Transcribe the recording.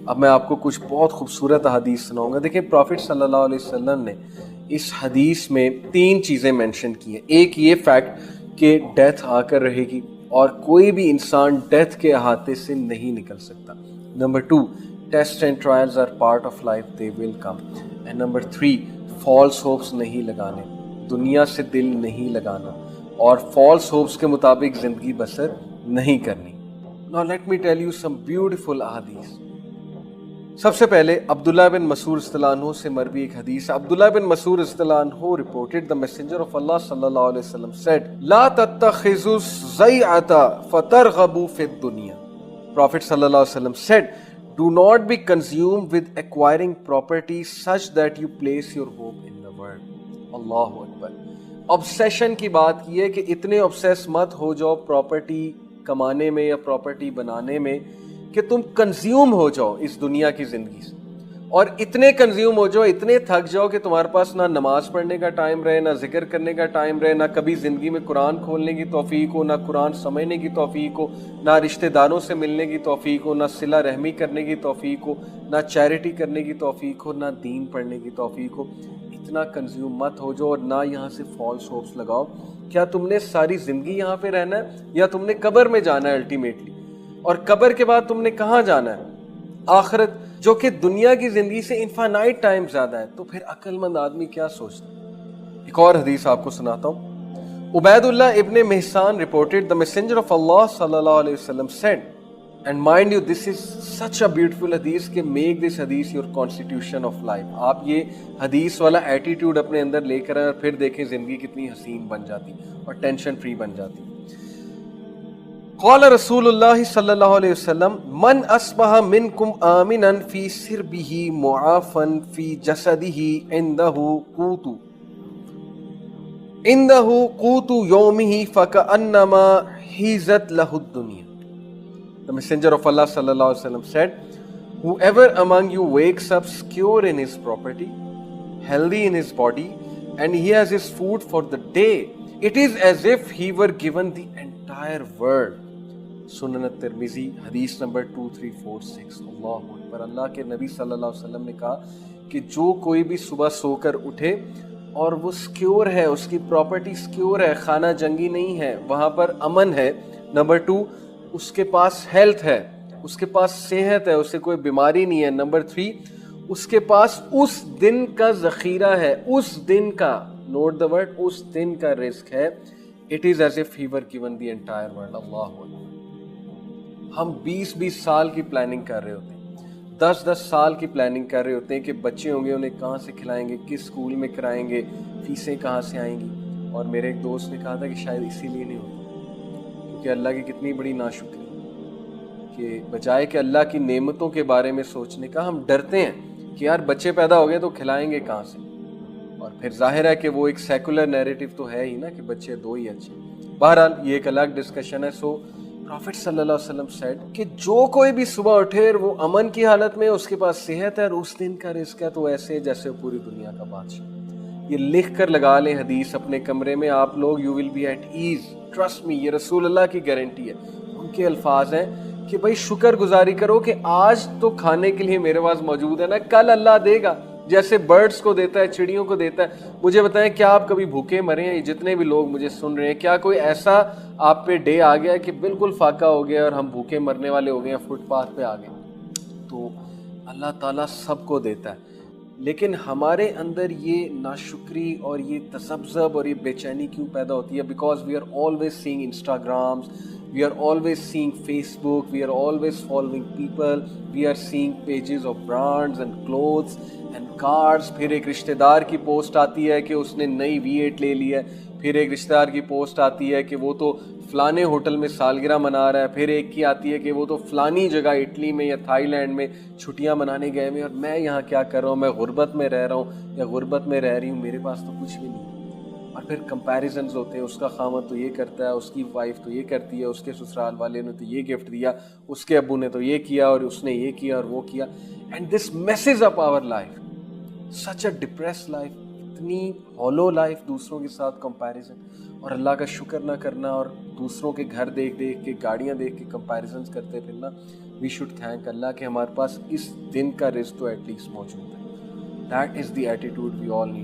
اب میں آپ کو کچھ بہت خوبصورت حدیث سناؤں گا. دیکھیں پروفٹ صلی اللہ علیہ وسلم نے اس حدیث میں 3 چیزیں مینشن کی ہیں. ایک یہ فیکٹ کہ ڈیتھ آ کر رہے گی اور کوئی بھی انسان ڈیتھ کے احاطے سے نہیں نکل سکتا. Number 2, test and trials are part of life, they will come. And number 3, false hopes نہیں لگانے, دنیا سے دل نہیں لگانا اور فالس ہوپس کے مطابق زندگی بسر نہیں کرنی. Now let me tell you some beautiful ahadith. سب سے پہلے عبداللہ بن مسعود رضی اللہ عنہ سے مروی ایک حدیث. عبداللہ بن مسعود رضی اللہ عنہ reported the messenger of Allah صلی اللہ علیہ وسلم said لا تتخذوا الزیعة فترغبوا فی الدنیا. Prophet صلی اللہ علیہ وسلم said do not be consumed with acquiring property such that you place your hope in the world. Allah Akbar. obsession کی بات کی ہے کہ اتنے obsess مت ہو جاؤ پراپرٹی کمانے میں یا پراپرٹی بنانے میں کہ تم کنزیوم ہو جاؤ اس دنیا کی زندگی سے, اور اتنے کنزیوم ہو جاؤ, اتنے تھک جاؤ کہ تمہارے پاس نہ نماز پڑھنے کا ٹائم رہے, نہ ذکر کرنے کا ٹائم رہے, نہ کبھی زندگی میں قرآن کھولنے کی توفیق ہو, نہ قرآن سمجھنے کی توفیق ہو, نہ رشتہ داروں سے ملنے کی توفیق ہو, نہ صلہ رحمی کرنے کی توفیق ہو, نہ چیریٹی کرنے کی توفیق ہو, نہ دین پڑھنے کی توفیق ہو. اتنا کنزیوم مت ہو جاؤ اور نہ یہاں سے فالس ہوپس لگاؤ. کیا تم نے ساری زندگی یہاں پہ رہنا ہے یا تم نے قبر میں جانا ہے الٹیمیٹلی, اور قبر کے بعد تم نے کہاں جانا ہے؟ آخرت, جو کہ دنیا کی زندگی سے انفینائٹ ٹائم زیادہ ہے. تو پھر عقل مند آدمی کیا سوچتا ہے؟ ایک اور حدیث آپ کو سناتا ہوں. عبید اللہ ابن محسان reported the messenger of Allah صلی اللہ علیہ وسلم said, and mind you this is such a beautiful hadith کہ make this hadith your constitution of life. آپ یہ حدیث والا ایٹیٹیوڈ اپنے اندر لے کر آئیں اور پھر دیکھیں زندگی کتنی حسین بن جاتی اور ٹینشن فری بن جاتی. قال رسول اللہ صلی اللہ علیہ وسلم من اصبح منکم آمنا فی سربہ معافا فی جسدہ عنده قوت یومہ فکأنما حیزت لہ الدنیا. The messenger of Allah صلی اللہ علیہ وسلم said, whoever among you wakes up secure in his property, healthy in his body, and he has his food for the day, it is as if he were given the entire world. سنن الترمذی حدیث number 2346. اللہ اکبر. اللہ کے نبی صلی اللہ علیہ وسلم نے کہا کہ جو کوئی بھی صبح سو کر اٹھے اور وہ سکیور ہے, اس کی پراپرٹی سکیور ہے, خانہ جنگی نہیں ہے, وہاں پر امن ہے. نمبر 2, اس کے پاس ہیلتھ ہے, اس کے پاس صحت ہے, اسے کوئی بیماری نہیں ہے. نمبر 3, اس کے پاس اس دن کا ذخیرہ ہے, اس دن کا, نوٹ دا ورڈ, اس دن کا رزق ہے. It is as if he were given the entire world. اللہ اکبر. ہم 20 سال کی پلاننگ کر رہے ہوتے ہیں, 10 سال کی پلاننگ کر رہے ہوتے ہیں کہ بچے ہوں گے انہیں کہاں سے کھلائیں گے, کس اسکول میں کرائیں گے, فیسیں کہاں سے آئیں گی. اور میرے ایک دوست نے کہا تھا کہ شاید اسی لیے نہیں ہوتا کیونکہ اللہ کی کتنی بڑی ناشکری کہ بجائے کہ اللہ کی نعمتوں کے بارے میں سوچنے کا ہم ڈرتے ہیں کہ یار بچے پیدا ہو گئے تو کھلائیں گے کہاں سے. اور پھر ظاہر ہے کہ وہ ایک سیکولر نیریٹو تو ہے ہی نا کہ بچے 2 ہی اچھے. بہرحال یہ ایک الگ ڈسکشن ہے. سو پروفٹ صلی اللہ علیہ وسلم سیڈ کہ جو کوئی بھی صبح اٹھے اور وہ امن کی حالت میں, اس کے پاس صحت ہے اور اس دن کا رزق ہے, تو ایسے جیسے پوری دنیا کا بادشاہ. یہ لکھ کر لگا لیں حدیث اپنے کمرے میں آپ لوگ, you will be at ease, trust me, یہ رسول اللہ کی گارنٹی ہے. ان کے الفاظ ہیں کہ بھائی شکر گزاری کرو کہ آج تو کھانے کے لیے میرے پاس موجود ہے نا, کل اللہ دے گا جیسے برڈز کو دیتا ہے, چڑیوں کو دیتا ہے. مجھے بتائیں کیا آپ کبھی بھوکے مرے ہیں؟ جتنے بھی لوگ مجھے سن رہے ہیں, کیا کوئی ایسا آپ پہ ڈے آ گیا کہ بالکل فاقہ ہو گیا اور ہم بھوکے مرنے والے ہو گئے ہیں, فٹ پاتھ پہ آ گئے؟ تو اللہ تعالیٰ سب کو دیتا ہے, لیکن ہمارے اندر یہ ناشکری اور یہ تذبذب اور یہ بے چینی کیوں پیدا ہوتی ہے؟ Because we are always seeing Instagrams, we are always seeing Facebook, we are always following people, we are seeing pages of brands and clothes and cars. پھر ایک رشتہ دار کی پوسٹ آتی ہے کہ اس نے نئی V8 لے لی ہے, پھر ایک رشتہ دار کی پوسٹ آتی ہے کہ وہ تو فلانے ہوٹل میں سالگرہ منا رہا ہے, پھر ایک کی آتی ہے کہ وہ تو فلانی جگہ اٹلی میں یا تھائی لینڈ میں چھٹیاں منانے گئے ہیں, اور میں یہاں کیا کر رہا ہوں, میں غربت میں رہ رہا ہوں یا غربت میں رہ رہی ہوں, میرے پاس تو کچھ بھی نہیں. اور پھر کمپیریزنز ہوتے ہیں, اس کا خامد تو یہ کرتا ہے, اس کی وائف تو یہ کرتی ہے, اس کے سسرال والے نے تو یہ گفٹ دیا, اس کے ابو نے تو یہ کیا اور اس نے یہ کیا اور وہ کیا. And this messes up our life, such a depress life, اتنی ہولو لائف, دوسروں کے ساتھ کمپیریزن اور اللہ کا شکر نہ کرنا اور دوسروں کے گھر دیکھ دیکھ کے, گاڑیاں دیکھ کے کمپیریزنز کرتے پھرنا. we should thank Allah کہ ہمارے پاس اس دن کا رزق تو ایٹ لیسٹ موجود ہے. That is the attitude we all need.